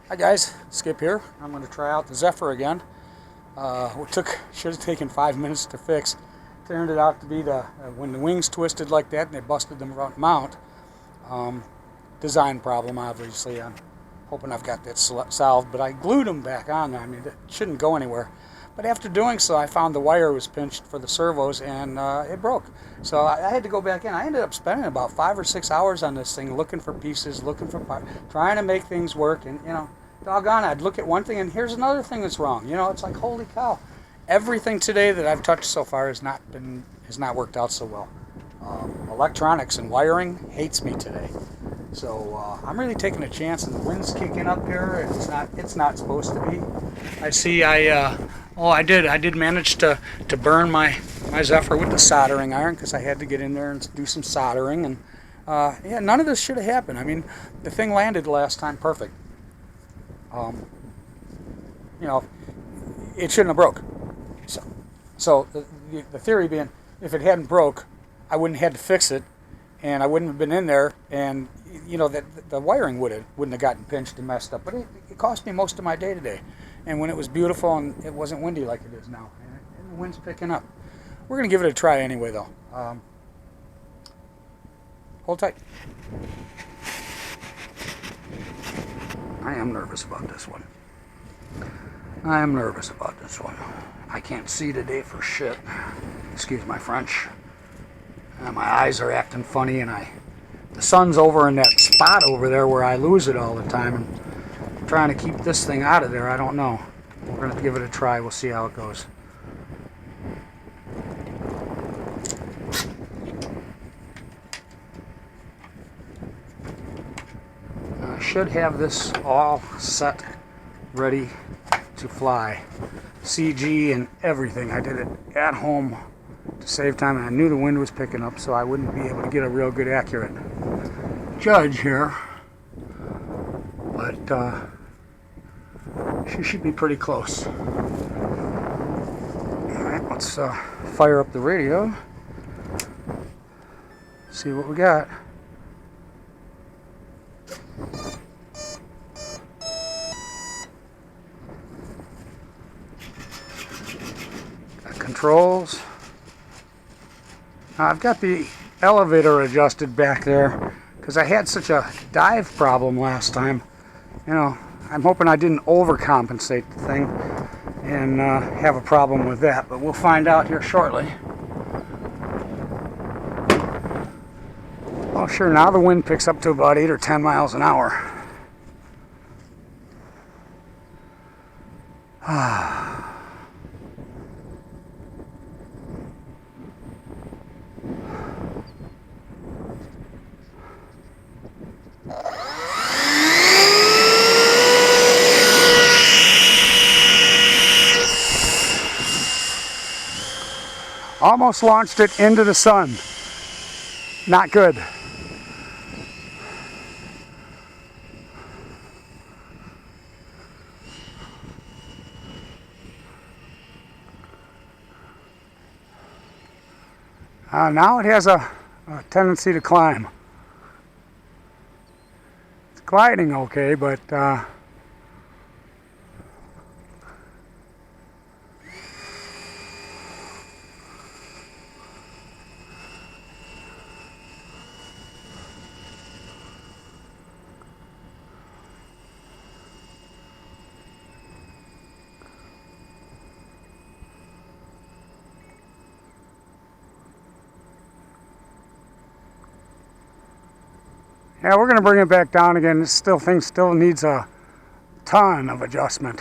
Hi guys, Skip here. I'm going to try out the Zephyr again. Should have taken 5 minutes to fix. Turned it out to be when the wings twisted like that and they busted the mount. Design problem, obviously. I'm hoping I've got that solved, but I glued them back on there. I mean, it shouldn't go anywhere. But after doing so, I found the wire was pinched for the servos and it broke. So I had to go back in. I ended up spending about 5 or 6 hours on this thing, looking for pieces, looking for parts, trying to make things work. And doggone, I'd look at one thing and here's another thing that's wrong. It's like, holy cow. Everything today that I've touched so far has not worked out so well. Electronics and wiring hates me today. So I'm really taking a chance, and the wind's kicking up here. It's not supposed to be. I see. I did manage to burn my Zephyr with the soldering iron because I had to get in there and do some soldering. And yeah, none of this should have happened. I mean, the thing landed last time perfect. It shouldn't have broke. So the theory being, if it hadn't broke, I wouldn't have had to fix it, and I wouldn't have been in there, and that the wiring wouldn't have gotten pinched and messed up. But it cost me most of my day today, and when it was beautiful and it wasn't windy like it is now, and the wind's picking up. We're gonna give it a try anyway, though. Hold tight. I am nervous about this one. I can't see today for shit. Excuse my French. My eyes are acting funny, and the sun's over in that spot over there where I lose it all the time. And I'm trying to keep this thing out of there. I don't know. We're going to give it a try. We'll see how it goes. I should have this all set, ready to fly. CG and everything. I did it at home to save time, and I knew the wind was picking up, so I wouldn't be able to get a real good accurate judge here. But she should be pretty close. Alright, let's fire up the radio. See what we got. Controls. I've got the elevator adjusted back there because I had such a dive problem last time. I'm hoping I didn't overcompensate the thing and have a problem with that, but we'll find out here shortly. Oh sure, now the wind picks up to about 8 or 10 miles an hour. Almost launched it into the sun. Not good. Now it has a tendency to climb. It's gliding okay, but yeah, we're going to bring it back down again. This thing still needs a ton of adjustment.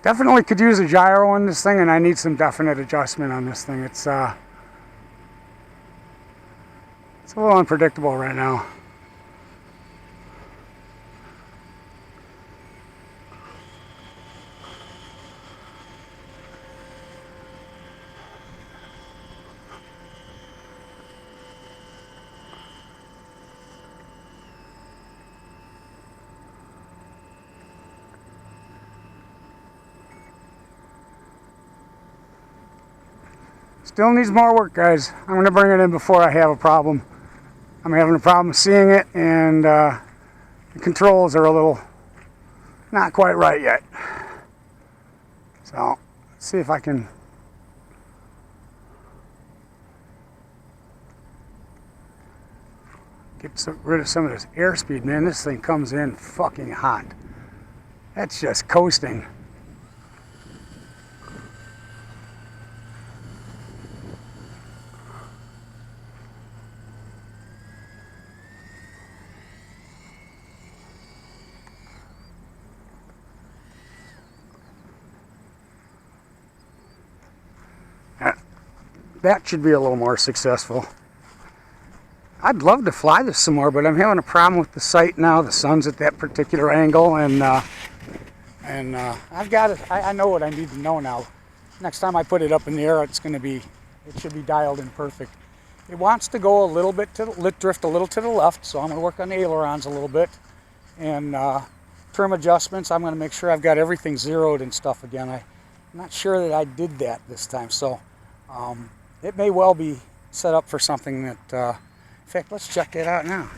Definitely could use a gyro on this thing, and I need some definite adjustment on this thing. It's a little unpredictable right now. Still needs more work, guys. I'm going to bring it in before I have a problem. I'm having a problem seeing it, and the controls are a little not quite right yet. So let's see if I can get rid of some of this airspeed. Man, this thing comes in fucking hot. That's just coasting. That should be a little more successful. I'd love to fly this some more, but I'm having a problem with the sight now. The sun's at that particular angle, and I've got it. I know what I need to know now. Next time I put it up in the air, it should be dialed in perfect. It wants to go a little bit drift a little to the left, so I'm going to work on the ailerons a little bit, and trim adjustments. I'm going to make sure I've got everything zeroed and stuff again. I'm not sure that I did that this time, so it may well be set up for something that, in fact, let's check that out now.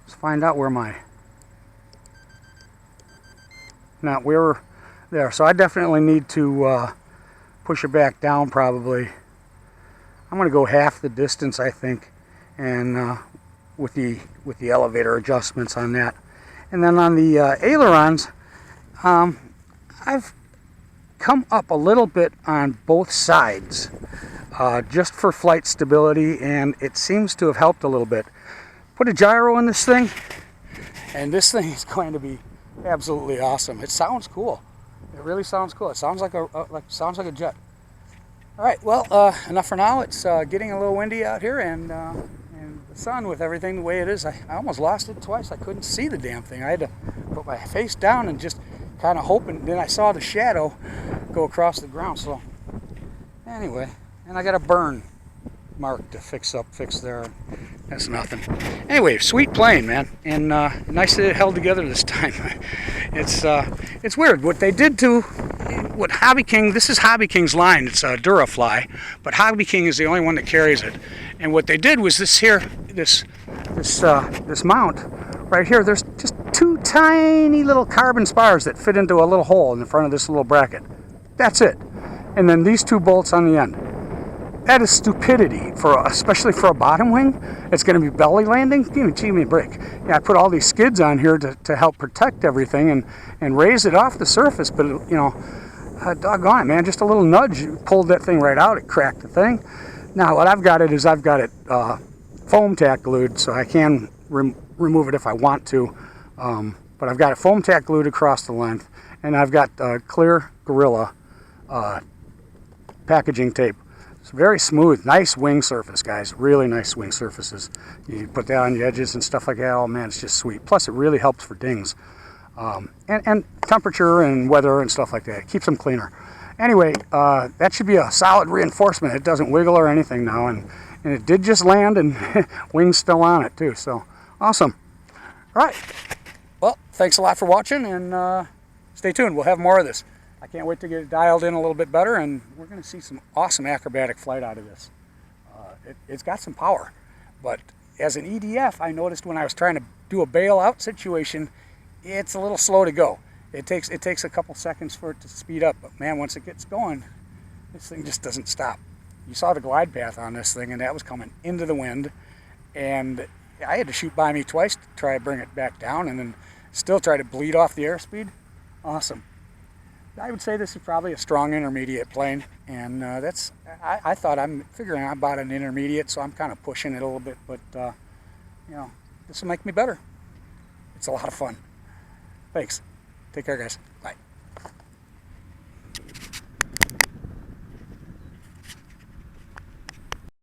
Let's find out where we're there. So I definitely need to push it back down probably. I'm going to go half the distance, I think, and with the elevator adjustments on that. And then on the ailerons, I've come up a little bit on both sides just for flight stability, and it seems to have helped a little bit. Put a gyro in this thing, and this thing is going to be absolutely awesome. It sounds cool. It really sounds cool. It sounds like a jet. All right, well, enough for now. It's getting a little windy out here, and the sun, with everything the way it is, I almost lost it twice. I couldn't see the damn thing. I had to put my face down and just kind of hoping. Then I saw the shadow go across the ground. So anyway, and I got a burn mark to fix there. That's nothing. Anyway, sweet plane, man, and nice that it held together this time. It's weird what they did to what Hobby King. This is Hobby King's line. It's a DuraFly, but Hobby King is the only one that carries it. And what they did was this mount right here. There's just two tiny little carbon spars that fit into a little hole in the front of this little bracket. That's it. And then these two bolts on the end. That is stupidity, especially for a bottom wing. It's going to be belly landing. Give me a break. Yeah, I put all these skids on here to help protect everything and raise it off the surface. But, you know, doggone it, man. Just a little nudge pulled that thing right out. It cracked the thing. Now, what I've got it foam tack glued, so I can remove it if I want to. But I've got it foam tack glued across the length. And I've got clear Gorilla packaging tape. It's very smooth, nice wing surface, guys. Really nice wing surfaces. You put that on the edges and stuff like that. Oh man, it's just sweet. Plus, it really helps for dings, and temperature and weather and stuff like that. It keeps them cleaner. Anyway, that should be a solid reinforcement. It doesn't wiggle or anything now, and it did just land, and wings still on it too. So awesome. All right. Well, thanks a lot for watching, and stay tuned. We'll have more of this. I can't wait to get it dialed in a little bit better, and we're going to see some awesome acrobatic flight out of this. It's got some power, but as an EDF, I noticed when I was trying to do a bailout situation, it's a little slow to go. It takes a couple seconds for it to speed up, but man, once it gets going, this thing just doesn't stop. You saw the glide path on this thing, and that was coming into the wind, and I had to shoot by me twice to try to bring it back down, and then still try to bleed off the airspeed. Awesome. I would say this is probably a strong intermediate plane, and I thought I'm figuring out about an intermediate, so I'm kind of pushing it a little bit, but you know, this will make me better. It's a lot of fun. Thanks. Take care, guys. Bye.